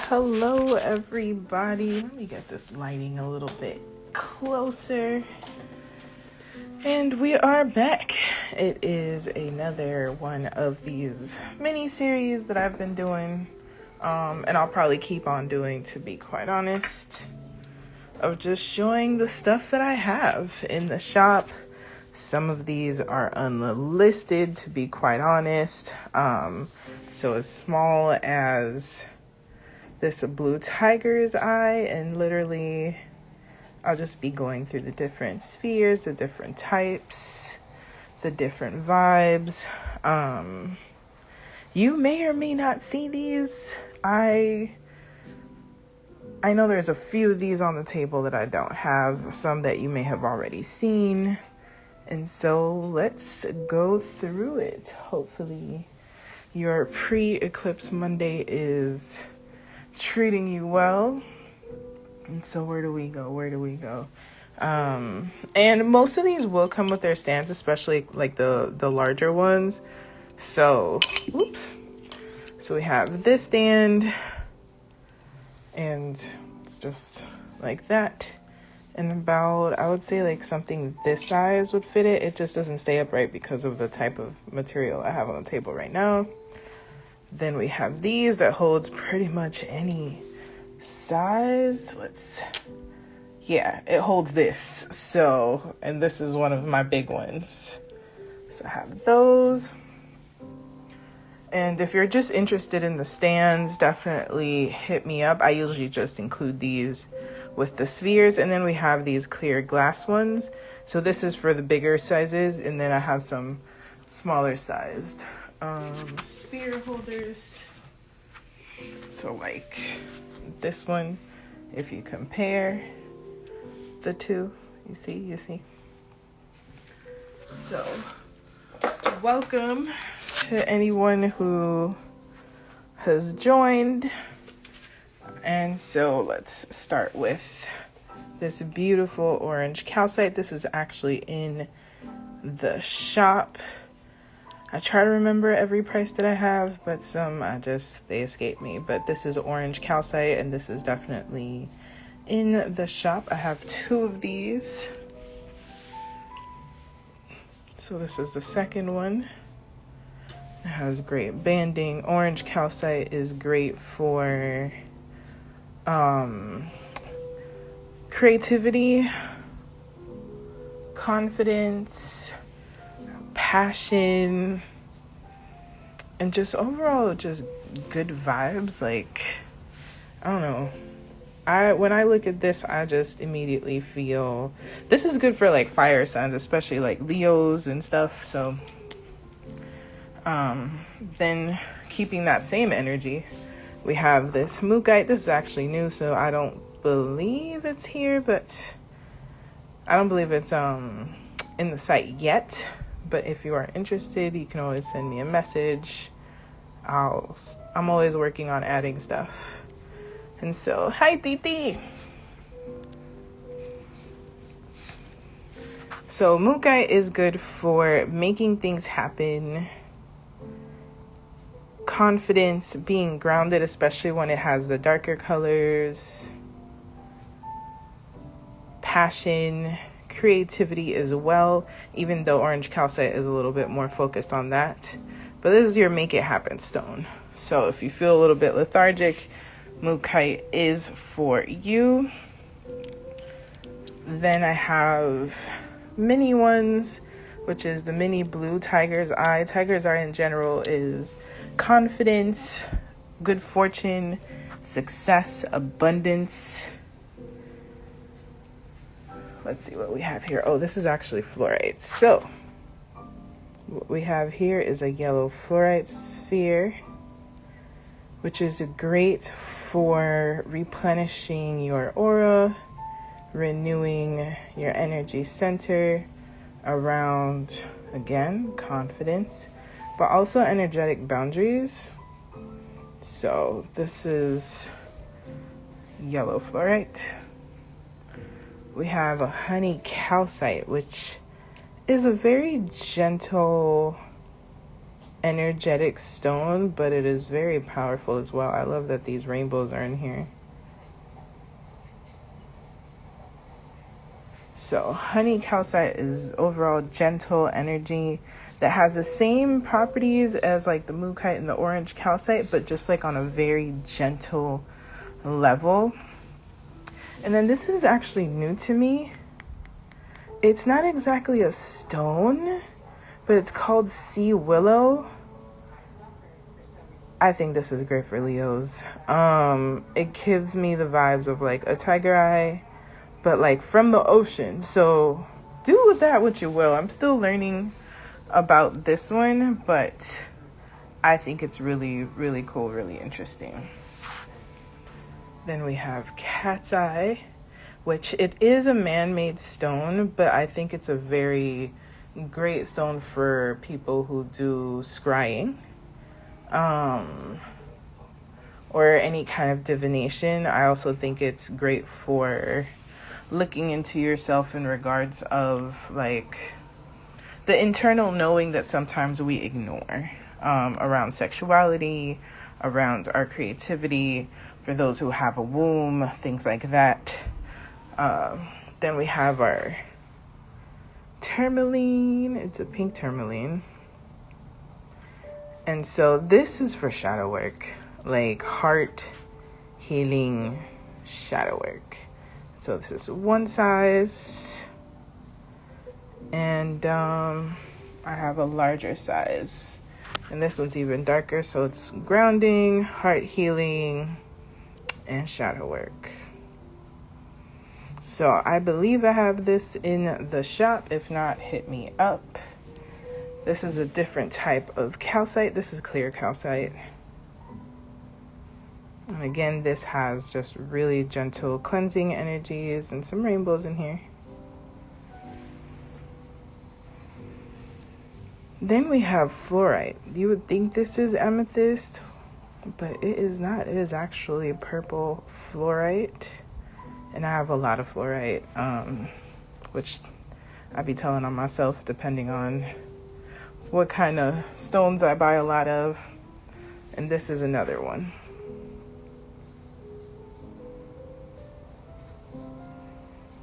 Hello, everybody. Let me get this lighting a little bit closer. And we are back. It is another one of these mini-series that I've been doing. And I'll probably keep on doing, to be quite honest, of just showing the stuff that I have in the shop. Some of these are unlisted, to be quite honest. So as small as this blue tiger's eye, and literally I'll just be going through the different spheres, the different types, the different vibes. You may or may not see these. I know there's a few of these on the table that I don't have, some that you may have already seen. And so let's go through it. Hopefully your pre-eclipse Monday is treating you well. And so where do we go? And most of these will come with their stands, especially like the larger ones. So we have this stand, and it's just like that. And about, I would say like something this size would fit it. It just doesn't stay upright because of the type of material I have on the table right now. Then we have these that holds pretty much any size. It holds this. So, and this is one of my big ones. So I have those. And if you're just interested in the stands, definitely hit me up. I usually just include these with the spheres. And then we have these clear glass ones. So this is for the bigger sizes. And then I have some smaller sized sphere holders. So like this one, if you compare the two, you see. So welcome to anyone who has joined. And so let's start with this beautiful orange calcite. This is actually in the shop. I try to remember every price that I have, but some they escape me. But this is orange calcite, and this is definitely in the shop. I have two of these. So this is the second one. It has great banding. Orange calcite is great for creativity, confidence, passion, and just overall just good vibes. Like, I don't know, when I look at this, I just immediately feel this is good for like fire signs, especially like Leos and stuff. So then keeping that same energy, we have this 𝐒𝐞𝐬𝐬𝐸. This is actually new, so I don't believe it's here, but I don't believe it's in the site yet. But if you are interested, you can always send me a message. I'm always working on adding stuff. And so, hi Titi. So 𝐒𝐿𝐬𝐸 is good for making things happen, confidence, being grounded, especially when it has the darker colors, passion, creativity as well, even though orange calcite is a little bit more focused on that. But this is your make it happen stone. So if you feel a little bit lethargic, 𝐒𝐿𝐬𝐸 is for you. Then I have mini ones, which is the mini blue tiger's eye. Tiger's eye in general is confidence, good fortune, success, abundance. Let's see what we have here. Oh, this is actually fluorite. So what we have here is a yellow fluorite sphere, which is great for replenishing your aura, renewing your energy center around, again, confidence, but also energetic boundaries. So this is yellow fluorite. We have a honey calcite, which is a very gentle energetic stone, but it is very powerful as well. I love that these rainbows are in here. So 𝐸𝐞𝐬𝐬𝐸 is overall gentle energy that has the same properties as like the 𝐒𝐞𝐬𝐬𝐸 and the orange calcite, but just like on a very gentle level. And then this is actually new to me. It's not exactly a stone, but it's called sea willow. I think this is great for Leos. It gives me the vibes of like a tiger eye, but like from the ocean. So do with that what you will. I'm still learning about this one, but I think it's really, really cool, really interesting. Then we have cat's eye, which it is a man-made stone, but I think it's a very great stone for people who do scrying, or any kind of divination. I also think it's great for looking into yourself in regards of like the internal knowing that sometimes we ignore, around sexuality, around our creativity, for those who have a womb, things like that. Then we have our tourmaline. It's a pink tourmaline. And so this is for shadow work, like heart healing shadow work. So this is one size, and I have a larger size, and this one's even darker. So it's grounding, heart healing, and shadow work. So I believe I have this in the shop. If not, hit me up. This is a different type of calcite. This is clear calcite. And again, this has just really gentle cleansing energies and some rainbows in here. Then we have fluorite. You would think this is amethyst, but it is not. It is actually purple fluorite. And I have a lot of fluorite, which I be telling on myself depending on what kind of stones I buy a lot of. And this is another one.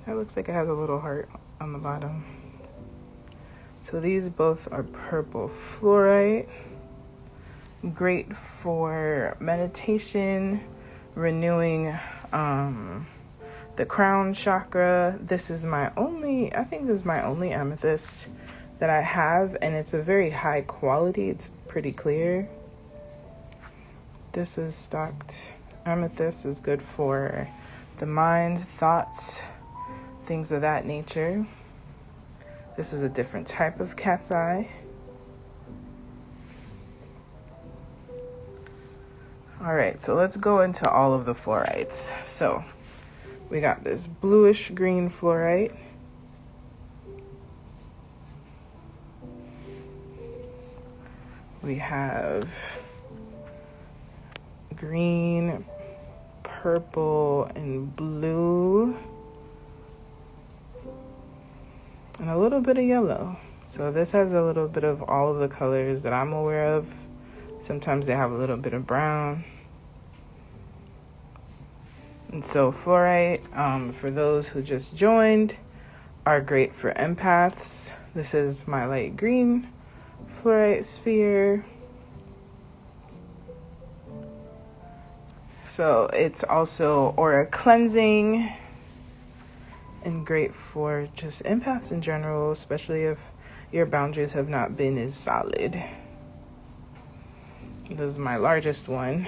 That looks like it has a little heart on the bottom. So these both are purple fluorite. Great for meditation, renewing the crown chakra. This is my only, I think this is my only amethyst that I have, and it's a very high quality. It's pretty clear. This is stocked amethyst, is good for the mind, thoughts, things of that nature. This is a different type of cat's eye. All right, so let's go into all of the fluorites. So we got this bluish green fluorite. We have green, purple, and blue, and a little bit of yellow. So this has a little bit of all of the colors that I'm aware of. Sometimes they have a little bit of brown. And so fluorite, for those who just joined, are great for empaths. This is my light green fluorite sphere. So it's also aura cleansing and great for just empaths in general, especially if your boundaries have not been as solid. This is my largest one.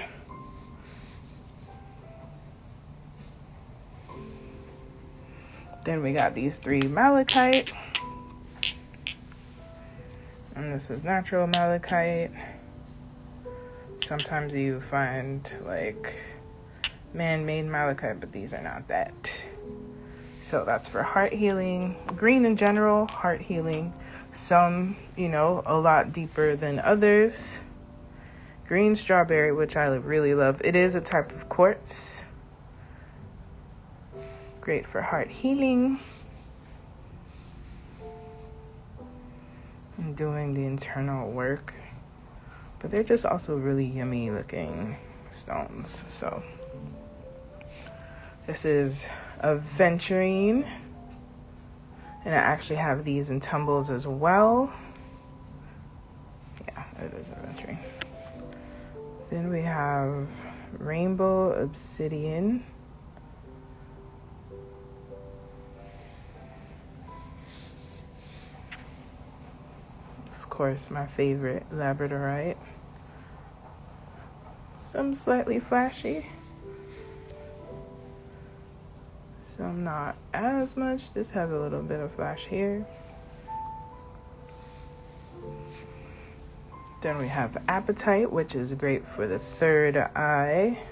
Then we got these three malachite. And this is natural malachite. Sometimes you find like man-made malachite, but these are not that. So that's for heart healing. Green in general, heart healing. Some, a lot deeper than others. Green strawberry, which I really love. It is a type of quartz. Great for heart healing and doing the internal work but they're just also really yummy looking stones. So this is aventurine, and I actually have these in tumbles as well. Yeah, it is aventurine. Then we have rainbow obsidian. Of course, my favorite, labradorite. Some slightly flashy, some not as much. This has a little bit of flash here. Then we have apatite, which is great for the third eye.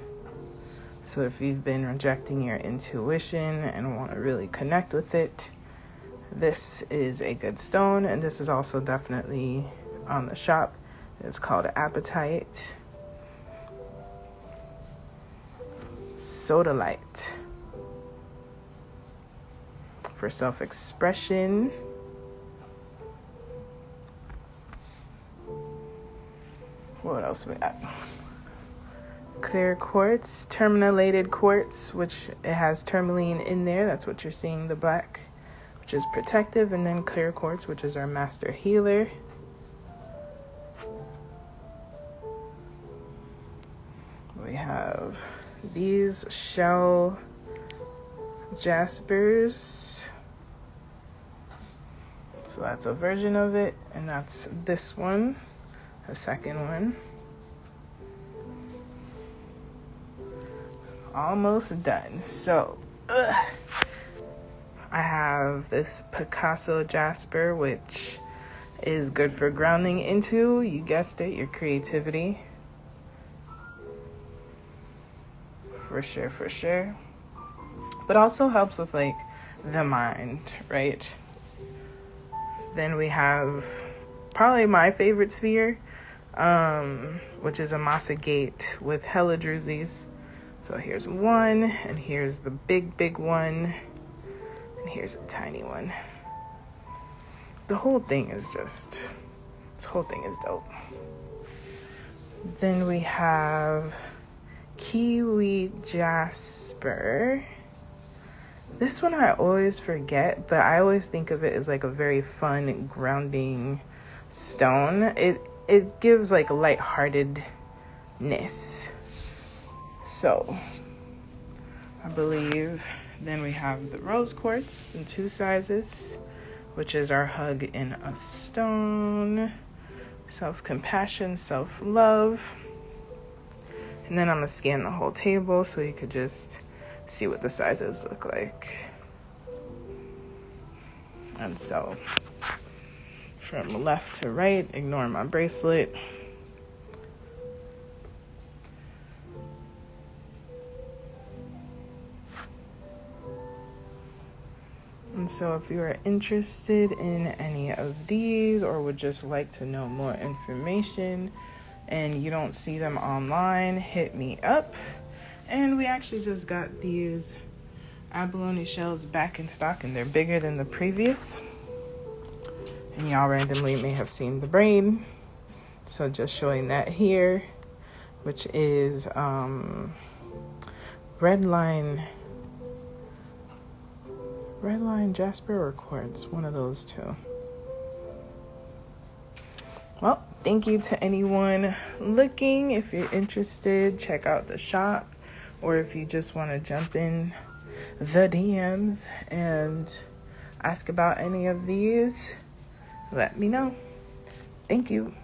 So if you've been rejecting your intuition and want to really connect with it, this is a good stone. And this is also definitely on the shop. It's called apatite. Sodalite for self-expression. What else we got? Clear quartz, terminated quartz, which it has tourmaline in there. That's what you're seeing, the black, which is protective. And then clear quartz, which is our master healer. We have these shell jaspers. So that's a version of it. And that's this one. The second one. Almost done. So, I have this Picasso jasper, which is good for grounding into, you guessed it, your creativity. For sure, for sure. But also helps with like the mind, right? Then we have probably my favorite sphere, which is a Masa Gate with hella drusies. So here's one, and here's the big one, and here's a tiny one. The whole thing is just, this whole thing is dope. Then we have 𝐒𝐞𝐬𝐬𝐿. This one I always forget, but I always think of it as like a very fun grounding stone. It gives like lightheartedness. So I believe then we have the rose quartz in 2 sizes, which is our hug in a stone. Self-compassion, self-love. And then I'm gonna scan the whole table so you could just see what the sizes look like. And so from left to right, ignore my bracelet. And so if you are interested in any of these or would just like to know more information and you don't see them online, hit me up. And we actually just got these abalone shells back in stock, and they're bigger than the previous. And y'all randomly may have seen the brain. So just showing that here, which is red line jasper or quartz, one of those two. Well, thank you to anyone looking. If you're interested, check out the shop, or if you just want to jump in the DMs and ask about any of these, let me know. Thank you.